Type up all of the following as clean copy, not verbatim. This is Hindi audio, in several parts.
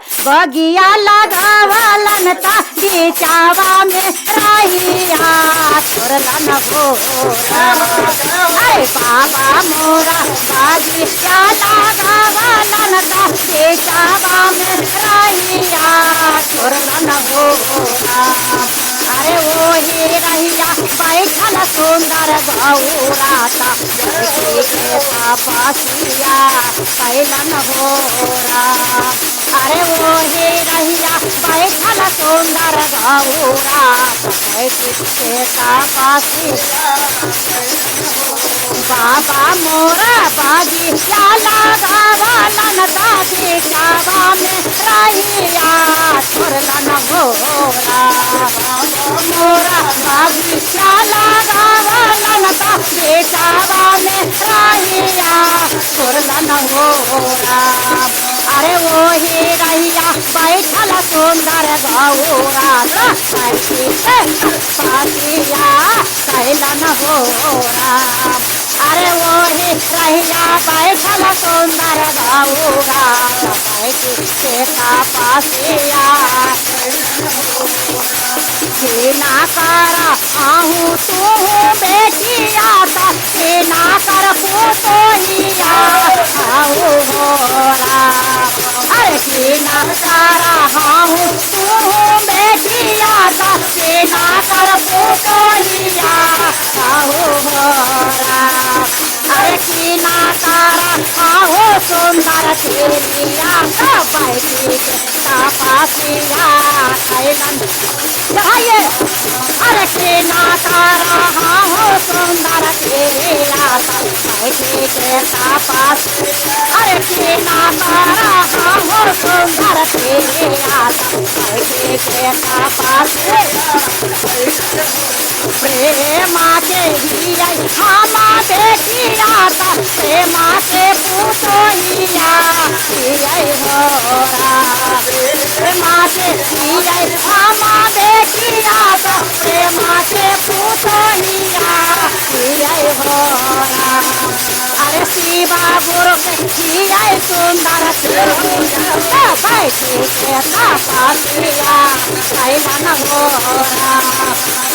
बगिया लगावलन ता बिचावा में रहिया छोड़लन घोरा। अरे बाबा मोरा बगिया लगावलन ता बिचावा में रहिया छोड़लन घोरा। अरे वही रहिया बैठल सुंदर गौराता के तपसिया कैलन घोरा। अरे वही रहिया बैठल सुंदर गौरा के तपसिया। बाबा मोरा बगिया लगावलन ता बिचावा में रहिया छोड़लन घोरा। मोरा बगिया लगावलन ता बिचावा में रहिया छोड़लन घोरा। अरे वही रहिया बैठल सुंदर गौरा तपसिया कैलन घोरा। अरे वही रहिया बैठल सुंदर गौरा तपसिया। ना कर आहू तू बेटिया ना कर पुतोहिया आहू घोरा। अरे ना कर आहू तू बेटिया ना कर पुतोहिया आहू घोरा। अरे ना कर आहू सुंदर तेरिया बैठी तपसिया कैलन। अरे ना तारा हो सुंदर तेरा बैठी के तपस। अरे ना तारा हो सुंदर तेरा बैठी के तपस। प्रेमा के हिया हम देखिया प्रेमा के पुतोहिया होरा। प्रेमा के हिया हम देखिया प्रेमा के पुतोहिया होरा। अरे शिवा गुरु के हिया सुंदर तेरिया बैठी के तपसिया कैलन घोरा।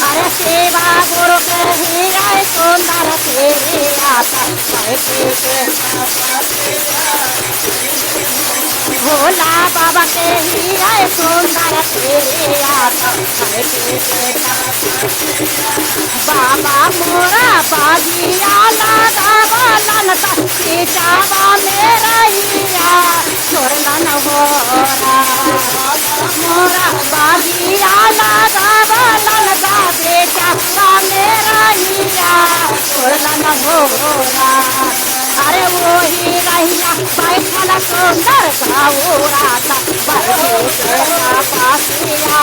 अरे शिवा गुरु के हिया सुंदर तेरिया बैठी के तपसिया। भोला बाबा के हिया सुंदर तेरिया बैठी के तपसिया। बाबा मोरा बगिया लगावलन ता बिचावा में रहिया छोड़लन घोरा। मोरा बगिया लगावलन ता बिचावा में रहिया छोड़लन घोरा। अरे वही रहिया बैठल सुंदर गौरा बैठी के तपसिया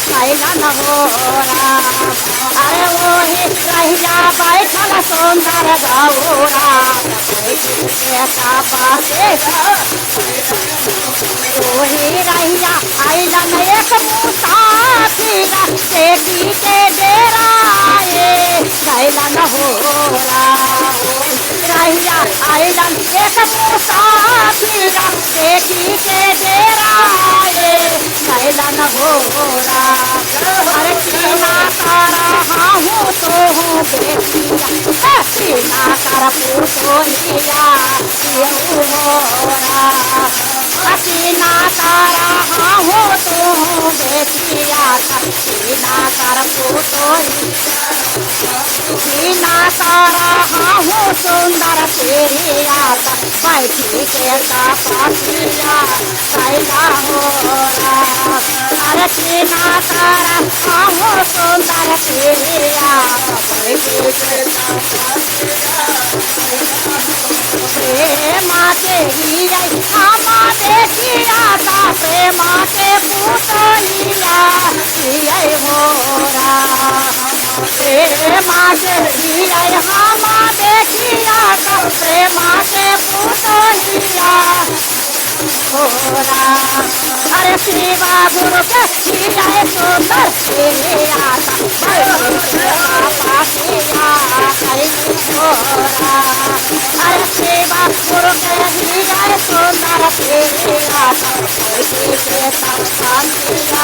कैलन घोरा। अरे वही रहिया बैठल सुंदर गौरा बैठी के तपसिया। वही रहिया आइलन एक मुसाफिर बेटी के डेरा कैलन घोरा। रहिया आइलन एक मुसाफिर बेटी के डेरा कैलन घोरा। अरे ना तारा हूँ तो हूँ बेटिया ना कर पुतोहिया होरा। ना तारा हूँ तो हूँ बेटिया ना कर पुतोहिया। ना तारा हूँ सुंदर तेरिया बैठी के तपसिया कैला होरा। अरे ना तारा हूँ सुंदर तेरिया बैठी के तपसिया। प्रेमा के हिया हम देखिया प्रेमा के पुतोहिया होरा। प्रेमा के हिया हम देखिया प्रेमा के पुतोहिया होरा। अरे शिवा गुरु के हिया सुंदर तेरिया तपसिया कैलन घोरा। अरे शिवा गुरु के हिया सुंदर तेरिया इसी के तब शांति